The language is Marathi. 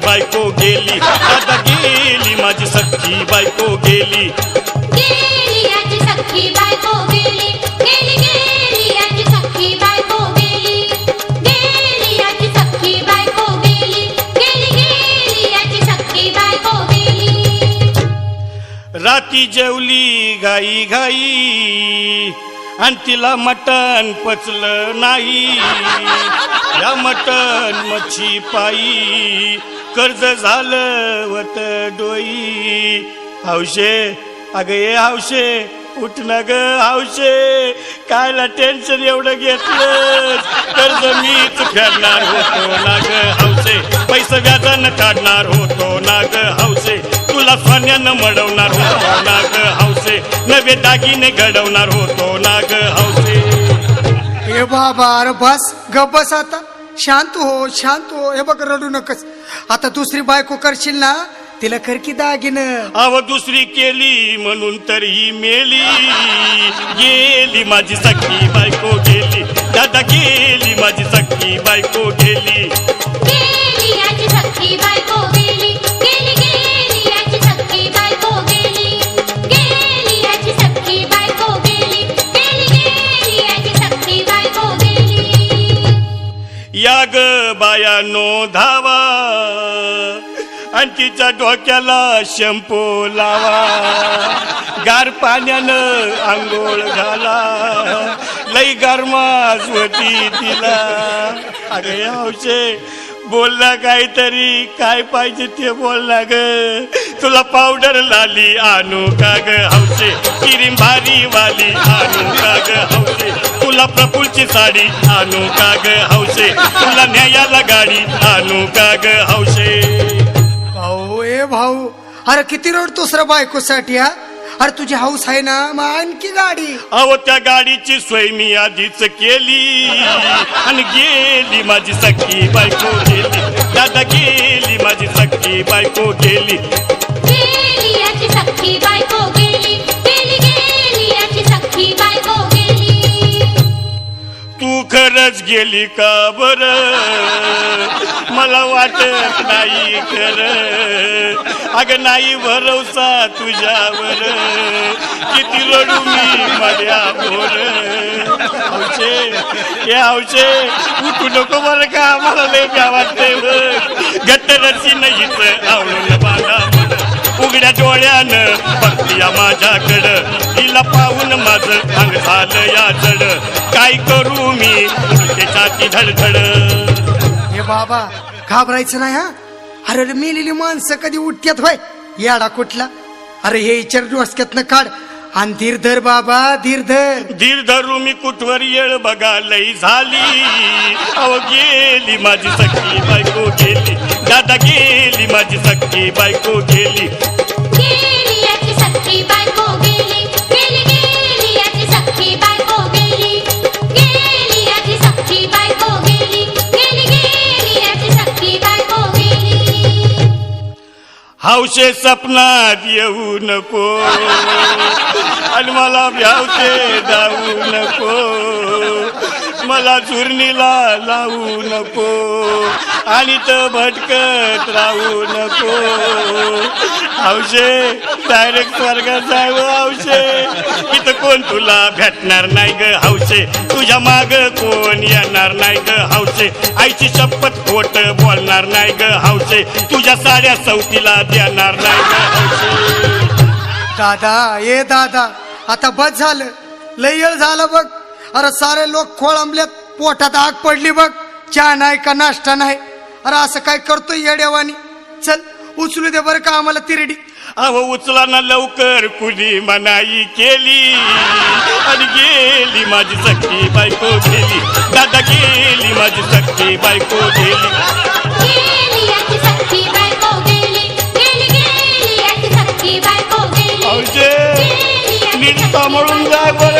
बायको गेली दादा गेली माझी सख्खी बायको गेली गेली याची सख्खी बायको गेली गेली गेली याची सख्खी बायको गेली गेली याची सख्खी बायको गेली गेली गेली याची सख्खी बायको गेली राती जेवली घाई घाई आणि तिला मटण पचलं नाही या मटण मच्छी पायी कर्ज झालं वत डोई हौशे अगं ये हौशे उठ ना ग हौशे कायला टेन्शन एवढं घेतलं कर्ज मीच फेडणार होतो ना ग हौशे पैसे व्याजानं काढणार होतो ना ग हौशे तुला सोन्यानं मडवणार होतो ना ग हौशे नवे दागिने घडवणार होतो ना ग हौशे ए बाबा अरे बस गप बस आता शांत हो हे बघ रडू नकस आता दुसरी बायको करशील ना तिला कर की दागिनं अव दुसरी केली म्हणून तर ही मेली गेली माझी सख्खी बायको गेली दादा गेली माझी सख्खी बायको गेली गेली याची सख्खी बायको गेली गेली गेली याची सख्खी बायको गेली गेली याची सख्खी बायको गेली गेली गेली याची सख्खी बायको गेली या ग बायानो धावा आणि तिच्या डोक्याला शॅम्पू लावा गार पाण्यानं आंघोळ घाला लई गरमास होती तिला अरे हौशे बोल ना काहीतरी काय पाहिजे ते बोल ना ग तुला पावडर लाली आणू का ग हौशे क्रीम भारी वाली आणू का ग हौशे तुला प्रफुलची साडी आणू का ग हौशे तुला न्यायाला गाडी आणू का ग हौशे भाऊ ए भाऊ अरे किती रडतोस रे बायकोसाठी हा अरे तुझी हाऊस आहे ना मग आणखी गाडी अहो त्या गाडीची सोय मी आधीच केली आणि गेली माझी सख्खी बायको गेली दादा गेली माझी सख्खी बायको गेली गेली याची सख्खी बायको गेली गेली गेली याची सख्खी बायको गेली तू खरंच गेली का बर मला वाटत नाही खरं अगं नाही भरवसा तुझ्यावर किती रडू मी माझ्या बोर हौशे हे हौशे उठू नको बरं का मला लय भ्या वाटते घट्ट रची नाहीच आवडून बांधा उघड्या डोळ्यानं बघतीया माझ्याकडं तिला पाहून माझं अंग झालं या जड काय करू मी त्याची धडधड हे बाबा घाबरायचं नाही हा अरे मेलेली माणसं कधी उठत्यात होय याडा कुठला अरे हे विचार डोसक्यातनं काढ आणि धीर धर बाबा धीर धरू मी कुठवर येळ बघा लई झाली अव गेली माझी सख्खी बायको गेली दादा गेली माझी सख्खी बायको गेली गेली याची सख्खी बायको गेली गेली गेली याची सख्खी बायको गेली गेली याची सख्खी बायको गेली गेली गेली याची सख्खी बायको गेली हौशे सपनात येऊ नको आणि मला भ्यावते जाऊ नको मला चुरणीला लावू नको आणि तर भटकत राहू नको हौशे डायरेक्ट स्वर्गात जाऊ हौशे इथं कोण तुला भेटणार नाही ग हौशे तुझ्या माग कोण येणार नाही ग हौशे आईची शपथ खोट बोलणार नाही ग हौशे तुझ्या साड्या सवतीला देणार नाही ग हौशे दादा ए दादा आता बस झालं लय येळ झालं बघ अरे सारे लोक खोळंबल्यात पोटात आग पडली बघ चहा नाही का नाश्ता नाही अरे असं काय करतोय येड्यावानी चल उचलू दे बरं का आम्हाला तिरडी अहो उचला ना लवकर कुणी मनाई केली आणि गेली माझी सख्खी बायको गेली दादा गेली माझी सख्खी बायको गेली गेली याची सख्खी बायको गेली गेली गेली याची सख्खी बायको गेली हौशे नीट सांभाळून जाय बरं